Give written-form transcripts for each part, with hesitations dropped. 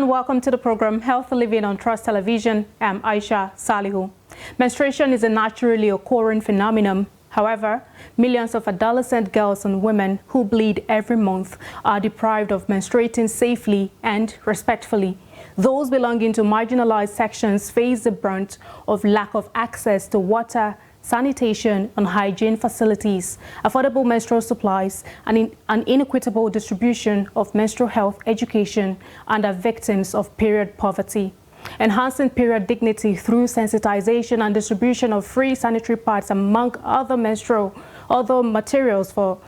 and welcome to the program Healthy Living on Trust Television. I'm Aisha Salihu. Menstruation is a naturally occurring phenomenon. However, millions of adolescent girls and women who bleed every month are deprived of menstruating safely and respectfully. Those belonging to marginalized sections face the brunt of lack of access to water, sanitation and hygiene facilities, affordable menstrual supplies, and an inequitable distribution of menstrual health education, and are victims of period poverty. Enhancing period dignity through sensitization and distribution of free sanitary pads among other materials for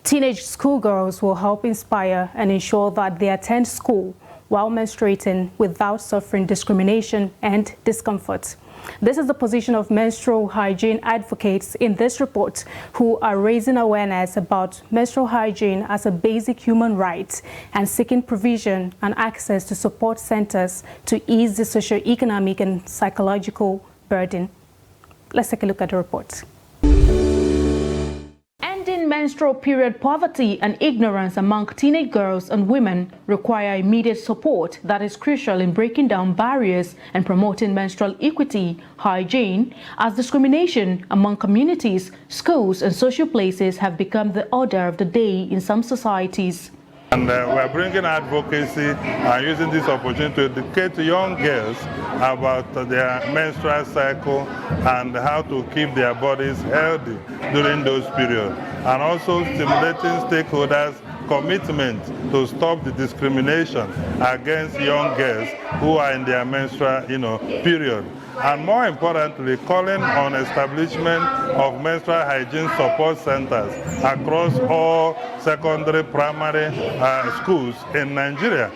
teenage schoolgirls will help inspire and ensure that they attend school while menstruating without suffering discrimination and discomfort. This is the position of menstrual hygiene advocates in this report who are raising awareness about menstrual hygiene as a basic human right and seeking provision and access to support centers to ease the socio-economic and psychological burden. Let's take a look at the report. Ending menstrual period poverty and ignorance among teenage girls and women require immediate support that is crucial in breaking down barriers and promoting menstrual equity, hygiene, as discrimination among communities, schools and social places have become the order of the day in some societies. And we're bringing advocacy and using this opportunity to educate young girls about their menstrual cycle and how to keep their bodies healthy during those periods. And also stimulating stakeholders' commitment to stop the discrimination against young girls who are in their menstrual period. And more importantly, calling on establishment of menstrual hygiene support centers across all secondary, primary schools in Nigeria,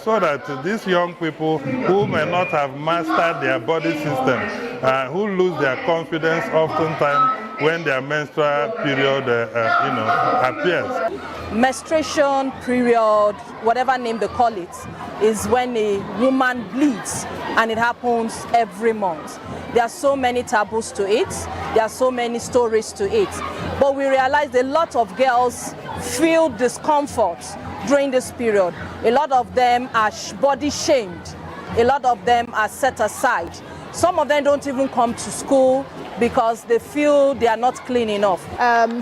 so that these young people who may not have mastered their body system, who lose their confidence oftentimes when their menstrual period appears. Menstruation period, whatever name they call it, is when a woman bleeds, and it happens every month. There are so many taboos to it, there are so many stories to it, but we realized a lot of girls feel discomfort during this period. A lot of them are body shamed, a lot of them are set aside. Some of them don't even come to school because they feel they are not clean enough.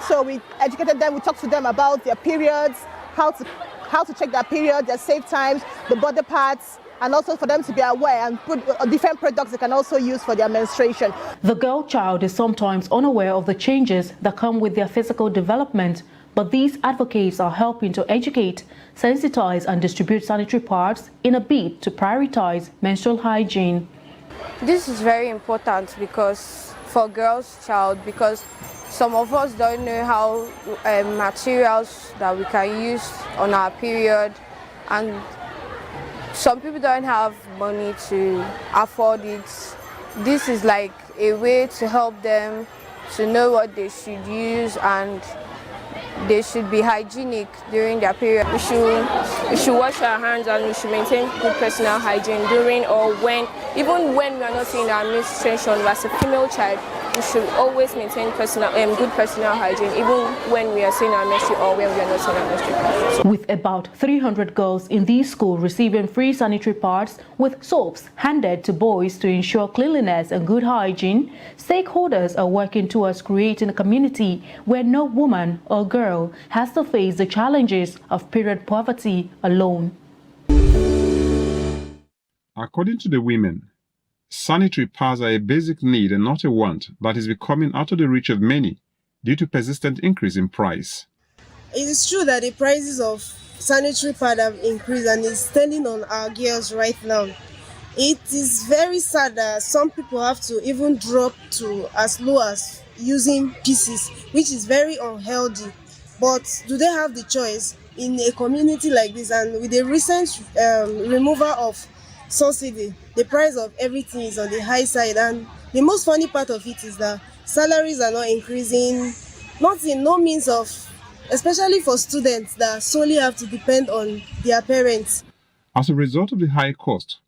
So we educated them, we talked to them about their periods, how to check their period, their safe times, the body parts, and also for them to be aware and put different products they can also use for their menstruation. The girl child is sometimes unaware of the changes that come with their physical development, but these advocates are helping to educate, sensitize and distribute sanitary pads in a bid to prioritize menstrual hygiene. This is very important because for girls child, because some of us don't know how materials that we can use on our period, and some people don't have money to afford it. This is like a way to help them to know what they should use, and they should be hygienic during their period. We should wash our hands and we should maintain good personal hygiene during or when, even when we are not in our menstruation. As a female child, we should always maintain good personal hygiene, even when we are seeing our menstruation or when we are not seeing our menstruation. With about 300 girls in these schools receiving free sanitary pads with soaps handed to boys to ensure cleanliness and good hygiene, stakeholders are working towards creating a community where no woman or girl has to face the challenges of period poverty alone. According to the women, sanitary pads are a basic need and not a want that is becoming out of the reach of many due to persistent increase in price. It is true that the prices of sanitary pads have increased and is standing on our girls right now. It is very sad that some people have to even drop to as low as using pieces, which is very unhealthy. But do they have the choice in a community like this? And with the recent removal of subsidy, the price of everything is on the high side, and the most funny part of it is that salaries are not increasing, no means of, especially for students that solely have to depend on their parents. As a result of the high cost,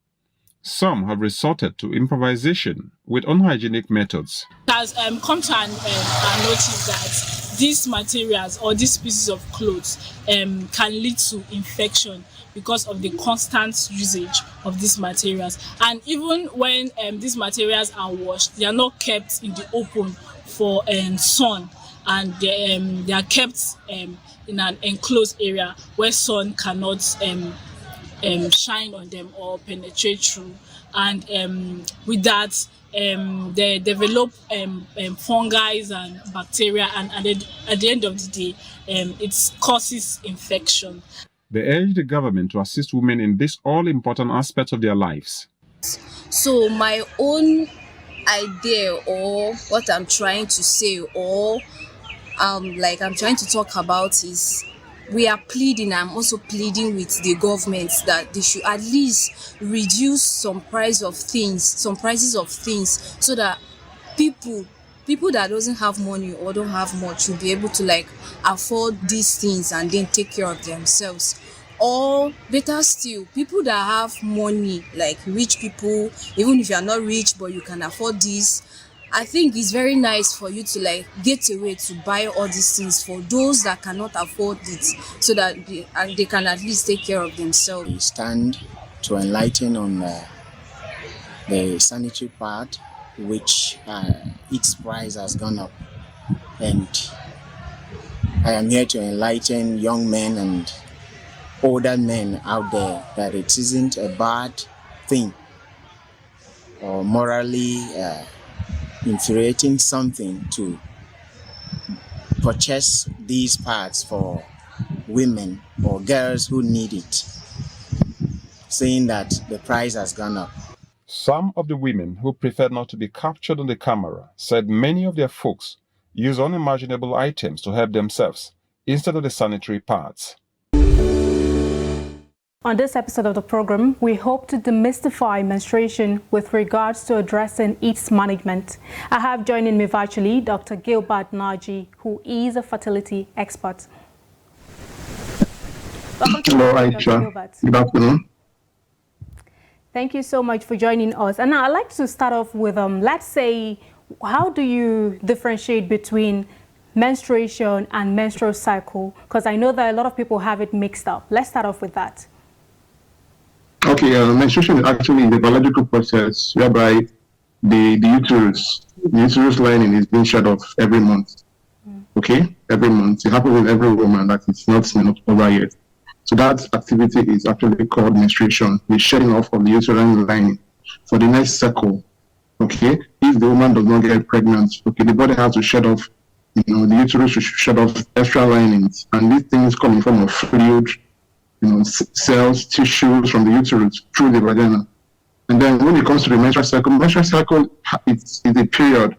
some have resorted to improvisation with unhygienic methods. Has come to and noticed that these materials or these pieces of clothes can lead to infection because of the constant usage of these materials. And even when these materials are washed, they are not kept in the open for sun, and they are kept in an enclosed area where sun cannot shine on them or penetrate through. And with that, they develop fungi and bacteria, and at the end of the day, it causes infection. They urge the government to assist women in this all-important aspect of their lives. So my own idea, or what I'm trying to say, or like I'm trying to talk about, is we are pleading, I'm also pleading with the government that they should at least reduce some prices of things, so that people that doesn't have money or don't have much will be able to like afford these things and then take care of themselves. Or better still, people that have money, like rich people, even if you are not rich but you can afford this, I think it's very nice for you to like get away to buy all these things for those that cannot afford it, so that they can at least take care of themselves. We stand to enlighten on the sanitary part, which its price has gone up, and I am here to enlighten young men and older men out there that it isn't a bad thing or morally infuriating something to purchase these parts for women or girls who need it, saying that the price has gone up. Some of the women who preferred not to be captured on the camera said many of their folks use unimaginable items to help themselves instead of the sanitary parts. On this episode of the program, we hope to demystify menstruation with regards to addressing its management. I have joining me virtually Dr. Gilbert Naji, who is a fertility expert. Hello, Aisha. Good afternoon. Thank you so much for joining us. And now I'd like to start off with, let's say, how do you differentiate between menstruation and menstrual cycle? Because I know that a lot of people have it mixed up. Let's start off with that. Okay, menstruation is actually the biological process whereby the uterus lining is being shed off every month. Okay, every month. It happens with every woman that it's not over yet. So that activity is actually called menstruation, the shedding off of the uterine lining for the next cycle. Okay, if the woman does not get pregnant, okay, the body has to shed off, the uterus should shed off extra linings, and these things come in form of fluid, cells, tissues from the uterus through the vagina. And then when it comes to the menstrual cycle is a period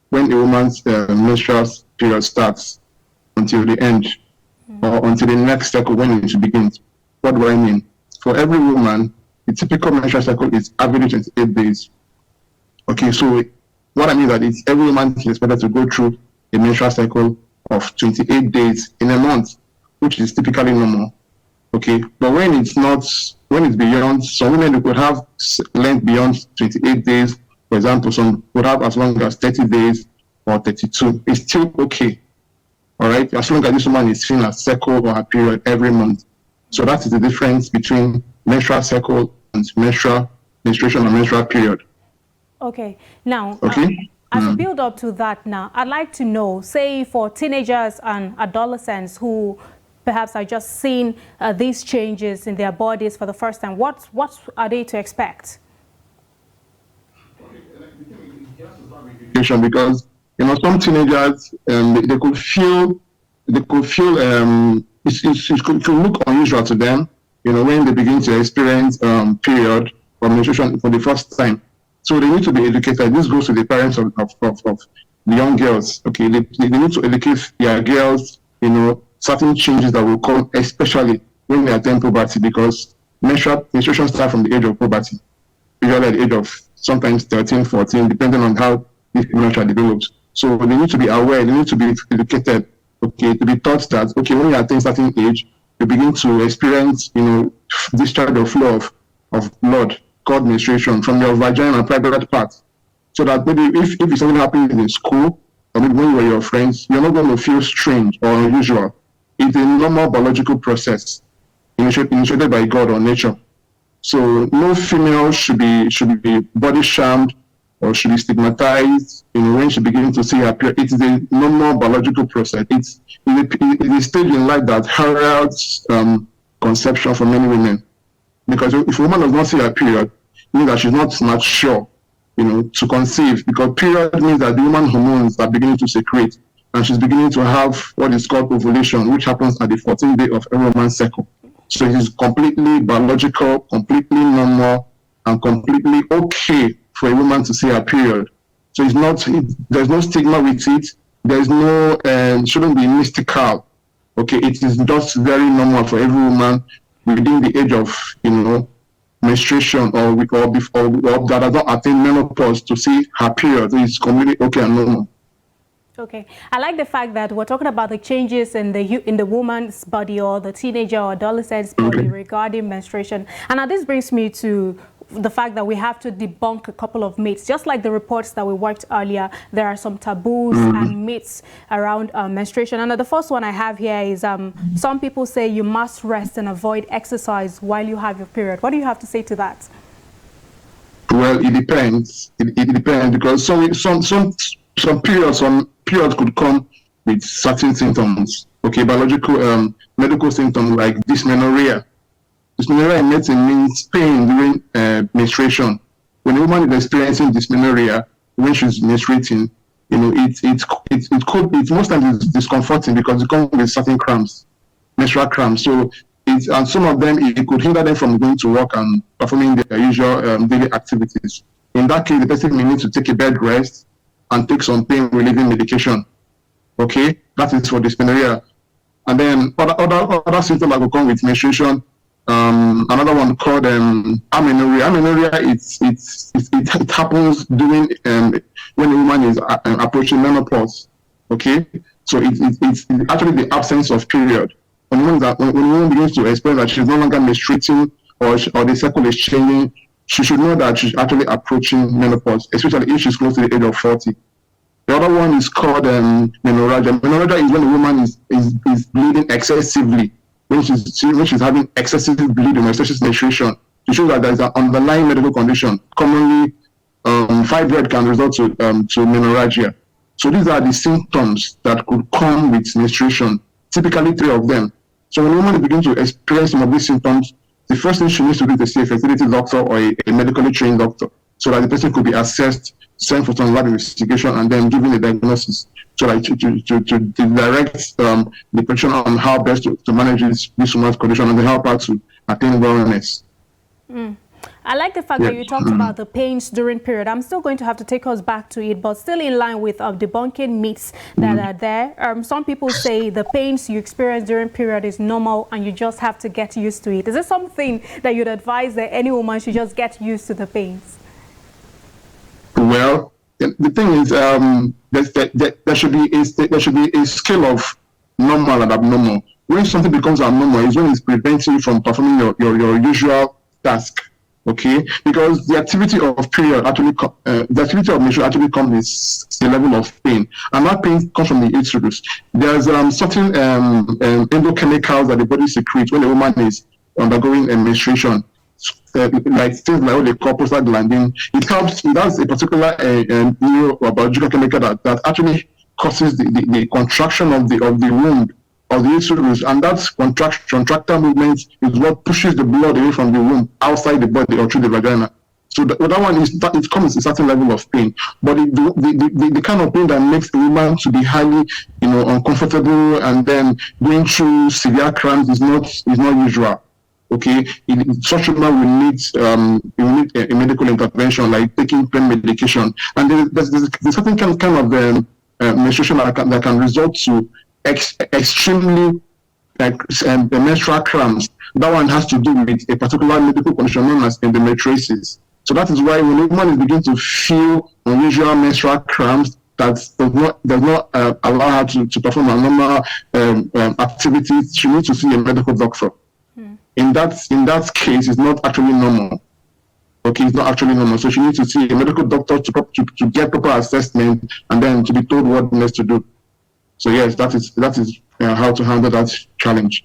when a woman's menstrual period starts until the end, or until the next cycle when it begins. What do I mean? For every woman, the typical menstrual cycle is average 28 days. Okay, so what I mean that is every woman is expected to go through a menstrual cycle of 28 days in a month, which is typically normal. Okay, but when it's beyond, some women could have length beyond 28 days. For example, some would have as long as 30 days or 32. It's still okay. All right, as long as this woman is seeing a cycle or a period every month. So that is the difference between menstrual cycle and menstruation or menstrual period. Okay, now, as a build up to that now, I'd like to know, say for teenagers and adolescents who perhaps are just seeing these changes in their bodies for the first time, what are they to expect? Because some teenagers they could feel it could look unusual to them, when they begin to experience period or menstruation for the first time. So they need to be educated. This goes to the parents of the young girls. Okay, they need to educate their girls, certain changes that will come, especially when they attain puberty, because menstruation starts from the age of puberty, usually at the age of sometimes 13, 14, depending on how these menstrual develops. So they need to be aware, they need to be educated, okay, to be taught that, okay, when you attain certain age, you begin to experience, discharge of flow of blood called menstruation from your vagina and private part. So that maybe if something happens in school, or maybe when you are your friends, you're not going to feel strange or unusual. It's a normal biological process initiated by God or nature. So no female should be body shamed or should be stigmatized when she begins to see her period. It is a normal biological process. It's a stage in life that heralds conception for many women. Because if a woman does not see her period, it means that she's not sure, to conceive. Because period means that the woman hormones are beginning to secrete, and she's beginning to have what is called ovulation, which happens at the 14th day of every woman's cycle. So it is completely biological, completely normal, and completely okay for a woman to see her period. So there's no stigma with it. There's no, shouldn't be mystical. Okay, it is just very normal for every woman within the age of, menstruation or that does not attain menopause to see her period. It's completely okay and normal. Okay, I like the fact that we're talking about the changes in the woman's body or the teenager or adolescent's body regarding menstruation. And now this brings me to the fact that we have to debunk a couple of myths. Just like the reports that we worked earlier, there are some taboos and myths around menstruation. And the first one I have here is some people say you must rest and avoid exercise while you have your period. What do you have to say to that? Well, it depends. It depends because some periods could come with certain symptoms. Okay, biological, medical symptoms like dysmenorrhea. Dysmenorrhea in medicine means pain during menstruation. When a woman is experiencing dysmenorrhea when she's menstruating, it's most times it's discomforting because it comes with certain cramps, menstrual cramps. So and some of them it could hinder them from going to work and performing their usual daily activities. In that case, the person may need to take a bed rest and take some pain relieving medication. Okay, that is for dysmenorrhea. And then other symptoms that will come with menstruation. Another one called amenorrhea. Amenorrhea it happens during when a woman is approaching menopause. Okay, so it's actually the absence of period. When a woman begins to experience that she's no longer menstruating or the cycle is changing, she should know that she's actually approaching menopause, especially if she's close to the age of 40. The other one is called menorrhagia. Menorrhagia is when a woman is bleeding excessively. When she's having excessive bleeding or excessive menstruation, to show that there is an underlying medical condition. Commonly, fibroid can result to menorrhagia. So these are the symptoms that could come with menstruation. Typically 3 of them. So when a woman begins to experience some of these symptoms, the first thing she needs to do is to see a fertility doctor or a medically trained doctor, so that the person could be assessed, sent for some lab investigation, and then given a diagnosis, so that to direct the person on how best to manage this woman's condition and help her to attain wellness. I like the fact that you talked about the pains during period. I'm still going to have to take us back to it, but still in line with debunking myths that are there. Some people say the pains you experience during period is normal and you just have to get used to it. Is there something that you'd advise that any woman should just get used to the pains? Well, the thing is, there should be a scale of normal and abnormal. When something becomes abnormal is when it's preventing you from performing your usual task. Okay, because the activity of period actually, the activity of menstruation actually comes with a level of pain, and that pain comes from the uterus. There's certain endochemicals that the body secretes when a woman is undergoing menstruation, like things like what they call prostaglandin. It has a particular neurobiological chemical that actually causes the contraction of the womb of the uterus, and that contractile movement is what pushes the blood away from the womb outside the body or through the vagina. So that one is that it comes with a certain level of pain, but the kind of pain that makes a woman to be highly uncomfortable and then going through severe cramps is not usual. Okay, such a woman will need a medical intervention like taking pain medication, and there's a certain kind of menstruation that can result to extremely menstrual cramps. That one has to do with a particular medical condition known as endometriosis. So that is why when a woman is beginning to feel unusual menstrual cramps that does not allow her to perform her normal activities, she needs to see a medical doctor. In that case, it's not actually normal. Okay, it's not actually normal. So she needs to see a medical doctor to get proper assessment and then to be told what needs to do. So yes, that is how to handle that challenge.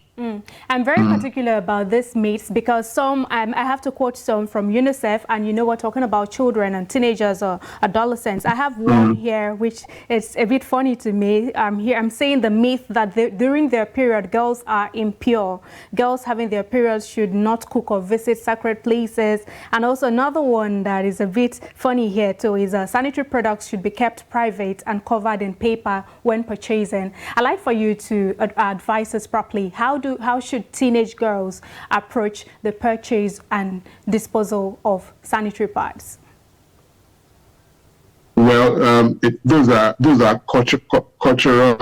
I'm very particular about this myths because some, I have to quote some from UNICEF, and you know we're talking about children and teenagers or adolescents. I have one here which is a bit funny to me. I'm saying the myth that during their period girls are impure. Girls having their periods should not cook or visit sacred places. And also another one that is a bit funny here too is sanitary products should be kept private and covered in paper when purchasing. I'd like for you to advise us properly. How should teenage girls approach the purchase and disposal of sanitary pads? Well, those are cultural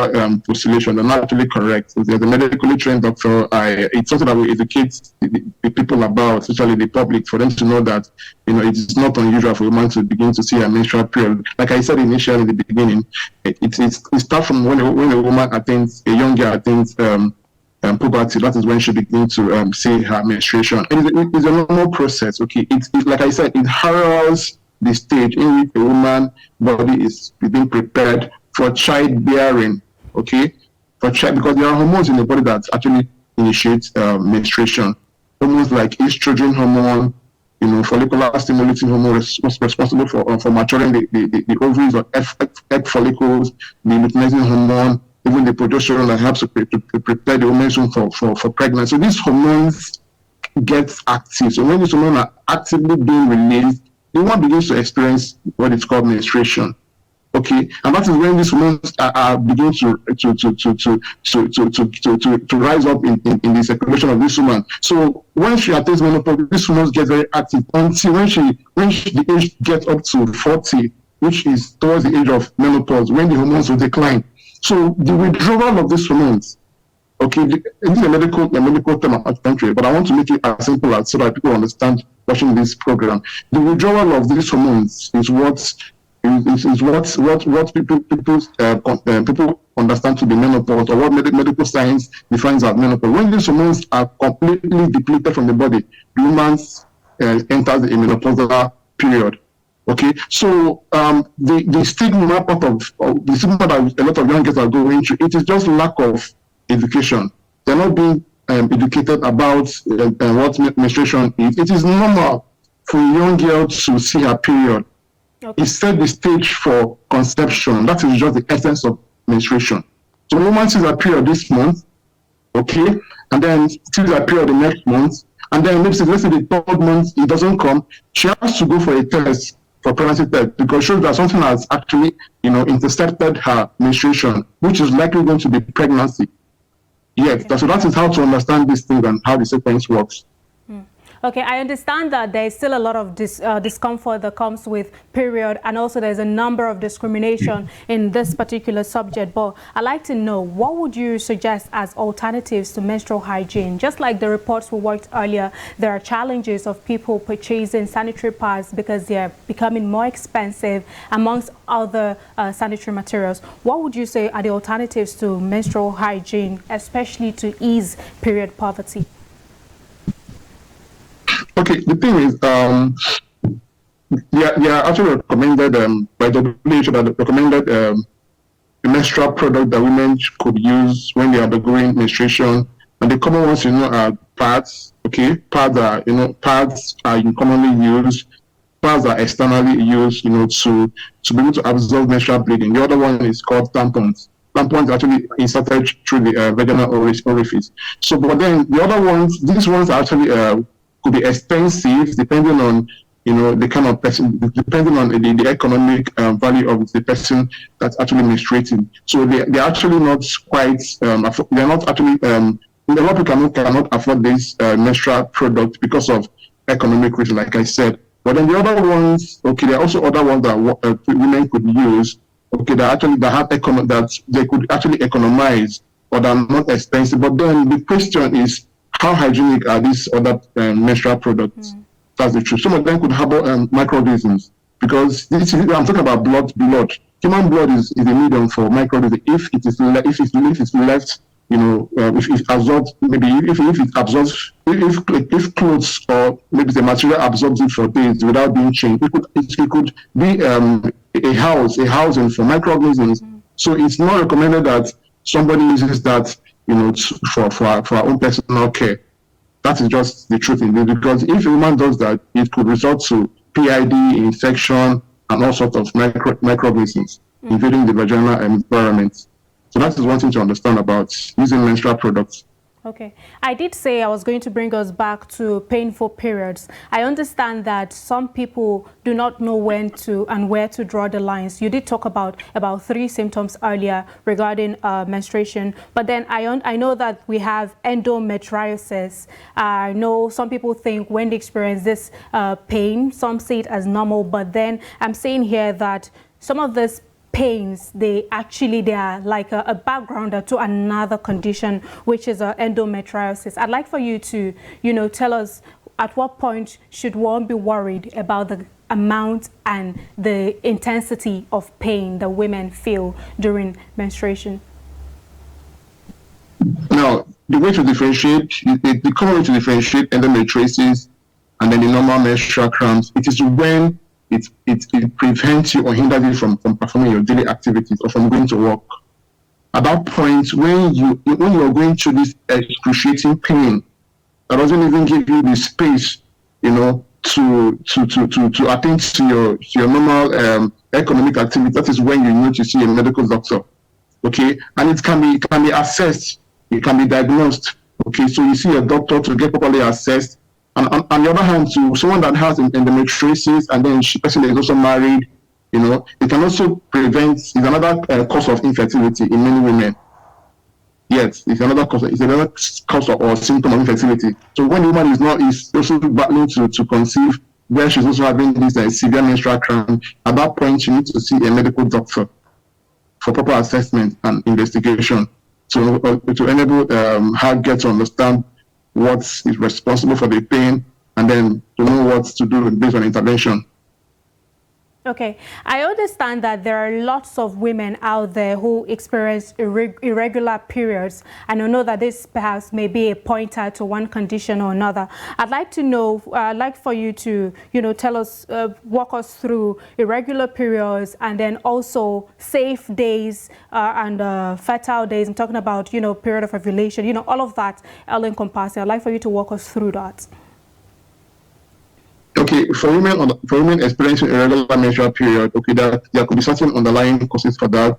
postulations. They're not actually correct. There's a medically trained doctor. It's something that we educate the people about, especially the public, for them to know that it is not unusual for a woman to begin to see a menstrual period. Like I said initially in the beginning, it starts from when a woman attains, a young girl attains puberty. That is when she begins to see her menstruation. It's a normal process. Okay, it's like I said, it heralds the stage in which a woman's body is being prepared for childbearing. Okay, because there are hormones in the body that actually initiate menstruation. Hormones like estrogen hormone, follicular stimulating hormone responsible for maturing the ovaries or egg follicles, the luteinizing hormone, even the progesterone that helps to prepare the woman's womb for pregnancy. So these hormones get active. So when these hormones are actively being released, the woman begins to experience what is called menstruation. Okay, and that is when these hormones are beginning to rise up in the circulation of this woman. So when she attains menopause, these hormones get very active until when the age gets up to 40, which is towards the age of menopause, when the hormones will decline. So the withdrawal of these hormones, okay, this is a medical term of the country, but I want to make it as simple as so that people understand watching this program. The withdrawal of these hormones is what people understand to be menopause, or what medical science defines as menopause. When these hormones are completely depleted from the body, the woman enters the menopausal period. Okay, so the stigma part of the stigma that a lot of young girls are going through, it is just lack of education. They're not being educated about what menstruation is. It is normal for a young girl to see her period. Okay. It set the stage for conception. That is just the essence of menstruation. So a woman sees her period this month, okay, and then sees her period the next month, and then let's say the third month it doesn't come, she has to go for a test, for pregnancy test, because it shows that something has actually, intercepted her menstruation, which is likely going to be pregnancy. Yes, so that is how to understand these things and how the sequence works. Okay, I understand that there is still a lot of discomfort that comes with period, and also there's a number of discrimination in this particular subject. But I'd like to know, what would you suggest as alternatives to menstrual hygiene? Just like the reports we worked earlier, there are challenges of people purchasing sanitary pads because they're becoming more expensive, amongst other sanitary materials. What would you say are the alternatives to menstrual hygiene, especially to ease period poverty? Okay, the thing is, they are actually recommended by the WHO that recommended a menstrual product that women could use when they are undergoing menstruation. And the common ones, are pads. Okay, pads are commonly used. Pads are externally used, to be able to absorb menstrual bleeding. The other one is called tampons. Tampons are actually inserted through the vaginal orifice. So, but then the other ones, these ones are actually could be expensive depending on the kind of person, depending on the economic value of the person that's actually menstruating. So they're actually not quite they're not actually a lot of people cannot afford this menstrual product because of economic reasons, like I said. But then the other ones, okay, there are also other ones that women could use, okay, that they could actually economize, or that are not expensive. But then the question is, how hygienic are these other menstrual products? That's the truth. Some of them could harbor microorganisms, because I'm talking about blood. Human blood is a medium for microorganisms if it is left if it absorbs, maybe if it absorbs, if clothes or maybe the material absorbs it for days without being changed, it could be a housing for microorganisms. So it's not recommended that somebody uses that, for our own personal care. That is just the truth in it, because if a woman does that, it could result to PID, infection, and all sorts of microorganisms, invading the vaginal environment. So that is one thing to understand about using menstrual products. Okay. I did say I was going to bring us back to painful periods. I understand that some people do not know when to and where to draw the lines. You did talk about 3 symptoms earlier regarding menstruation, but then I know that we have endometriosis. I know some people think when they experience this pain, some see it as normal, but then I'm saying here that some of this pains, they are like a backgrounder to another condition, which is endometriosis. I'd like for you to, tell us at what point should one be worried about the amount and the intensity of pain that women feel during menstruation. Now, the way to differentiate, the common way to differentiate endometriosis and then the normal menstrual cramps, it is when it prevents you or hinders you from performing your daily activities or from going to work. At that point, when you are going through this excruciating pain that doesn't even give you the space, to attend to your normal economic activity, that is when you need to see a medical doctor. Okay, and it can be assessed, it can be diagnosed. Okay, so you see a doctor to get properly assessed. And on the other hand, to someone that has endometriosis and then person is also married, it can also prevent, it's another cause of infertility in many women. Yes, it's another cause or symptom of infertility. So when the woman is also battling to conceive, where she's also having this severe menstrual cramp, at that point she needs to see a medical doctor for proper assessment and investigation to enable her get to understand what is responsible for the pain, and then to know what to do based on intervention. Okay, I understand that there are lots of women out there who experience irregular periods, and I know that this perhaps may be a pointer to one condition or another. I'd like to know, I'd like for you to, tell us, walk us through irregular periods and then also safe days and fertile days. I'm talking about, period of ovulation, all of that, all encompassing. I'd like for you to walk us through that. Okay, for women experiencing irregular menstrual period, okay, there could be certain underlying causes for that.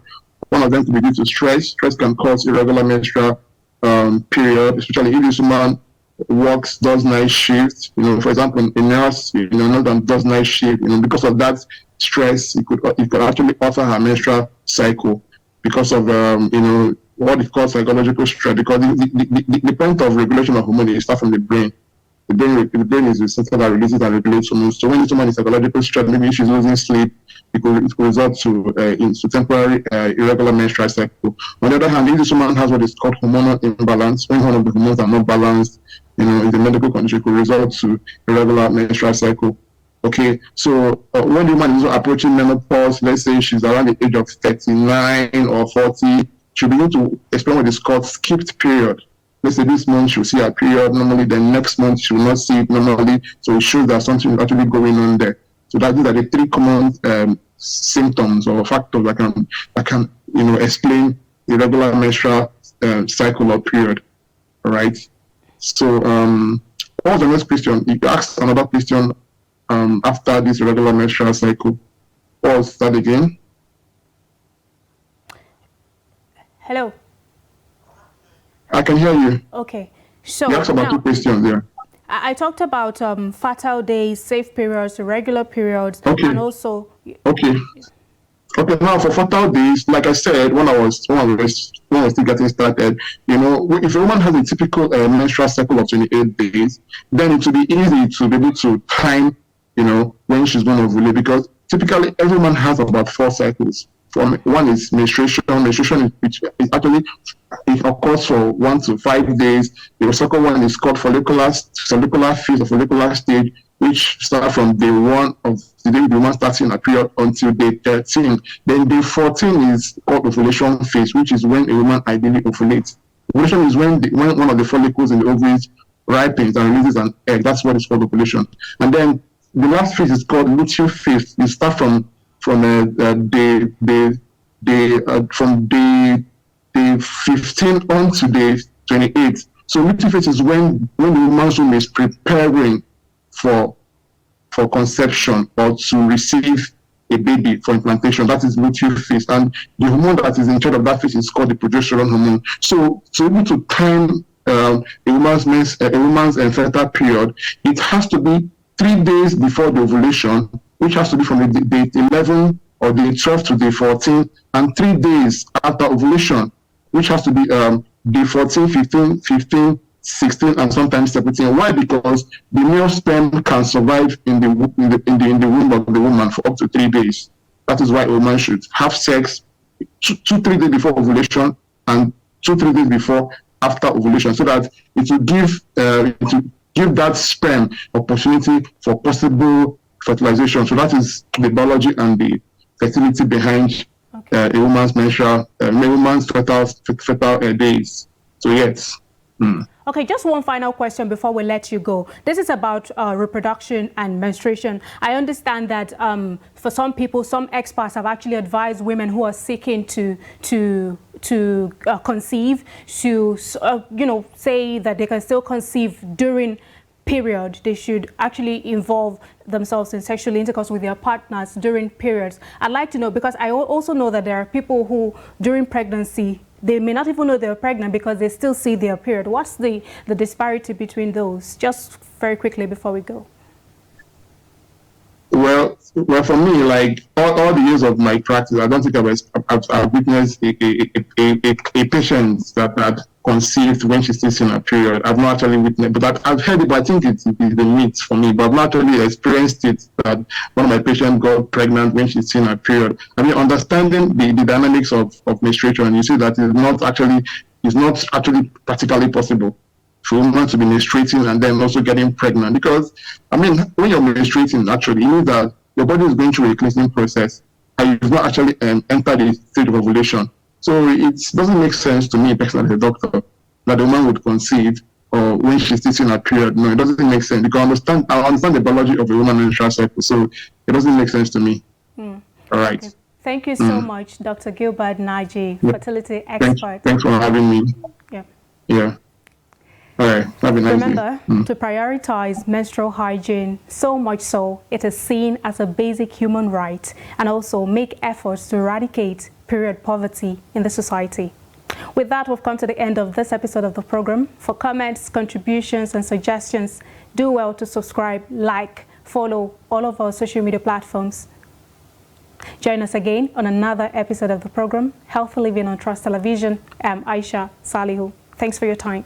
One of them could be due to stress. Stress can cause irregular menstrual period, especially if this woman does night shifts. For example, a nurse, does night shift. Because of that stress, it could actually alter her menstrual cycle because of what it calls psychological stress. Because the point of regulation of hormones is start from the brain. The brain is the center that releases and regulates hormones. So when someone is psychological stress, maybe if she's losing sleep, it could result to temporary irregular menstrual cycle. On the other hand, if someone has what is called hormonal imbalance, when one of the hormones are not balanced, in the medical condition, it could result to irregular menstrual cycle. Okay, so when the woman is approaching menopause, let's say she's around the age of 39 or 40, she'll begin to experience what is called skipped period. Let's say this month she'll see her period normally, then next month she will not see it normally. So it shows that something is actually going on there. So these are the 3 common symptoms or factors that can explain the irregular menstrual cycle or period. All right. So what was the next question? You asked another question after this irregular menstrual cycle. What was that again? Hello. I can hear you. Okay. So you asked about 2 questions there. I talked about fertile days, safe periods, irregular periods, and also. Okay. Now for fertile days, like I said, when I was still getting started, if a woman has a typical menstrual cycle of 28 days, then it will be easy to be able to time, when she's going to ovulate, because typically every woman has about 4 cycles. One is menstruation. Menstruation is actually, it occurs for 1 to 5 days. The second one is called follicular phase or follicular stage, which start from day 1 of the day the woman starts in a period until day 13. Then day 14 is called ovulation phase, which is when a woman ideally ovulates. Ovulation is when one of the follicles in the ovaries ripens and releases an egg. That's what is called ovulation. And then the last phase is called luteal phase. You start from day 15 on to day 28. So luteal phase is when the woman's womb is preparing for conception or to receive a baby for implantation. That is luteal phase, and the hormone that is in charge of that phase is called the progesterone hormone. So to be able to time a woman's fertile period, it has to be 3 days before the ovulation, which has to be from the day 11 or day 12 to day 14, and 3 days after ovulation, which has to be day 14, 15, 16, and sometimes 17. Why? Because the male sperm can survive in the womb of the woman for up to 3 days. That is why a woman should have sex 2-3 days before ovulation and 2-3 days before after ovulation, so that it will give that sperm opportunity for possible fertilization. So that is the biology and the fertility behind a woman's fertile days. So yes. Okay, just one final question before we let you go. This is about reproduction and menstruation. I understand that for some people, some experts have actually advised women who are seeking to conceive to, say that they can still conceive during period. They should actually involve themselves in sexual intercourse with their partners during periods. I'd like to know, because I also know that there are people who during pregnancy, they may not even know they're pregnant because they still see their period. What's the disparity between those? Just very quickly before we go. Well, for me, like all the years of my practice, I don't think I've witnessed a patient that had conceived when she's still in her period. I've not actually witnessed, but I've heard it, but I think it's the myth for me, but I've not actually experienced it, that one of my patients got pregnant when she's in her period. I mean, understanding the dynamics of menstruation, you see that it's not actually practically possible for a woman to be menstruating and then also getting pregnant. Because, I mean, when you're menstruating, actually, it means that your body is going through a cleansing process and you've not actually entered the stage of ovulation. So it doesn't make sense to me, personally, as a doctor, that a woman would conceive or when she's still in her period. No, it doesn't make sense, because I understand the biology of a woman's menstrual cycle, so it doesn't make sense to me. All right. Okay. Thank you so much, Dr. Gilbert Naji, fertility expert. Thanks for having me. Yeah. All right. Have a nice Remember to prioritize menstrual hygiene, so much so it is seen as a basic human right, and also make efforts to eradicate period poverty in the society. With that, we've come to the end of this episode of the program. For comments, contributions, and suggestions, do well to subscribe, like, follow all of our social media platforms. Join us again on another episode of the program, Healthy Living on Trust Television. I'm Aisha Salihu. Thanks for your time.